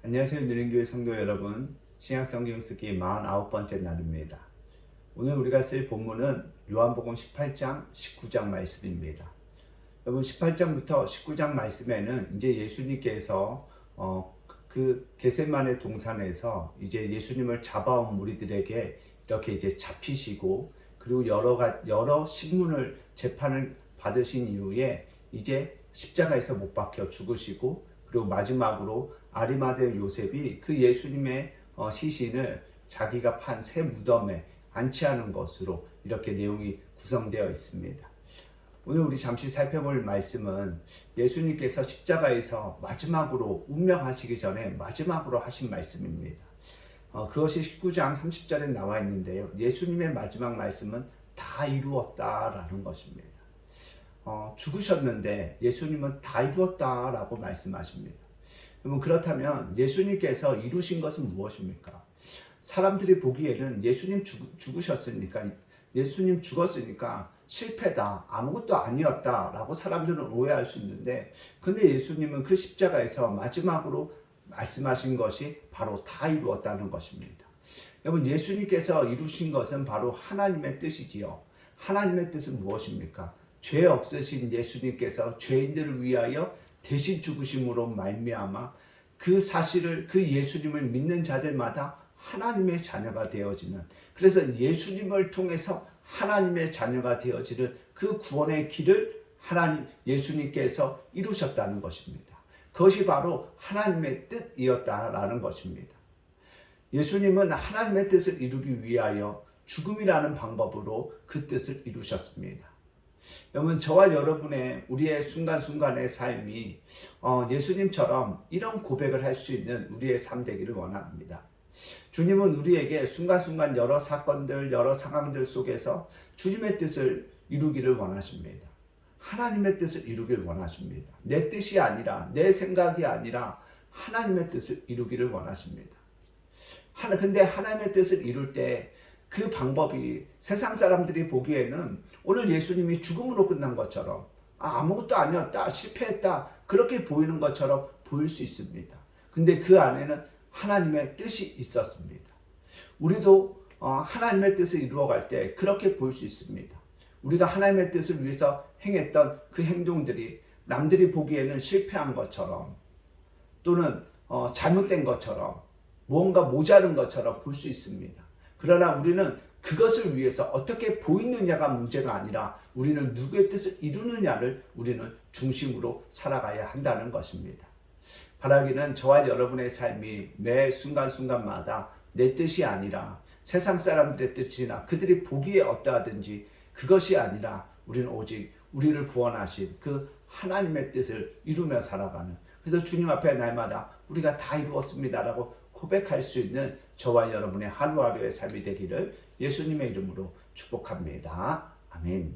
안녕하세요. 누린교회 성도 여러분. 신약성경 쓰기 49번째 날입니다. 오늘 우리가 쓸 본문은 요한복음 18장, 19장 말씀입니다. 여러분 18장부터 19장 말씀에는 이제 예수님께서 그 겟세마네 동산에서 이제 예수님을 잡아온 무리들에게 이렇게 이제 잡히시고 그리고 여러 신문을 재판을 받으신 이후에 이제 십자가에서 못 박혀 죽으시고 그리고 마지막으로 아리마대 요셉이 그 예수님의 시신을 자기가 판 새 무덤에 안치하는 것으로 이렇게 내용이 구성되어 있습니다. 오늘 우리 잠시 살펴볼 말씀은 예수님께서 십자가에서 마지막으로 운명하시기 전에 마지막으로 하신 말씀입니다. 그것이 19장 30절에 나와 있는데요. 예수님의 마지막 말씀은 다 이루었다라는 것입니다. 죽으셨는데 예수님은 다 이루었다라고 말씀하십니다. 여러분 그렇다면 예수님께서 이루신 것은 무엇입니까? 사람들이 보기에는 예수님 죽으셨으니까 예수님 죽었으니까 실패다, 아무것도 아니었다라고 사람들은 오해할 수 있는데 근데 예수님은 그 십자가에서 마지막으로 말씀하신 것이 바로 다 이루었다는 것입니다. 여러분 예수님께서 이루신 것은 바로 하나님의 뜻이지요. 하나님의 뜻은 무엇입니까? 죄 없으신 예수님께서 죄인들을 위하여 대신 죽으심으로 말미암아 그 사실을 그 예수님을 믿는 자들마다 하나님의 자녀가 되어지는, 그래서 예수님을 통해서 하나님의 자녀가 되어지는 그 구원의 길을 예수님께서 이루셨다는 것입니다. 그것이 바로 하나님의 뜻이었다라는 것입니다. 예수님은 하나님의 뜻을 이루기 위하여 죽음이라는 방법으로 그 뜻을 이루셨습니다. 여러분 저와 여러분의 우리의 순간순간의 삶이 예수님처럼 이런 고백을 할 수 있는 우리의 삶 되기를 원합니다. 주님은 우리에게 순간순간 여러 사건들, 여러 상황들 속에서 주님의 뜻을 이루기를 원하십니다. 하나님의 뜻을 이루기를 원하십니다. 내 뜻이 아니라, 내 생각이 아니라 하나님의 뜻을 이루기를 원하십니다. 근데 하나님의 뜻을 이룰 때 그 방법이 세상 사람들이 보기에는 오늘 예수님이 죽음으로 끝난 것처럼 아무것도 아니었다, 실패했다 그렇게 보이는 것처럼 보일 수 있습니다. 근데 그 안에는 하나님의 뜻이 있었습니다. 우리도 하나님의 뜻을 이루어갈 때 그렇게 보일 수 있습니다. 우리가 하나님의 뜻을 위해서 행했던 그 행동들이 남들이 보기에는 실패한 것처럼 또는 잘못된 것처럼 무언가 모자른 것처럼 볼 수 있습니다. 그러나 우리는 그것을 위해서 어떻게 보이느냐가 문제가 아니라 우리는 누구의 뜻을 이루느냐를 우리는 중심으로 살아가야 한다는 것입니다. 바라기는 저와 여러분의 삶이 매 순간순간마다 내 뜻이 아니라 세상 사람들의 뜻이나 그들이 보기에 어떠하든지 그것이 아니라 우리는 오직 우리를 구원하신 그 하나님의 뜻을 이루며 살아가는, 그래서 주님 앞에 날마다 우리가 다 이루었습니다라고 고백할 수 있는 저와 여러분의 하루하루의 삶이 되기를 예수님의 이름으로 축복합니다. 아멘.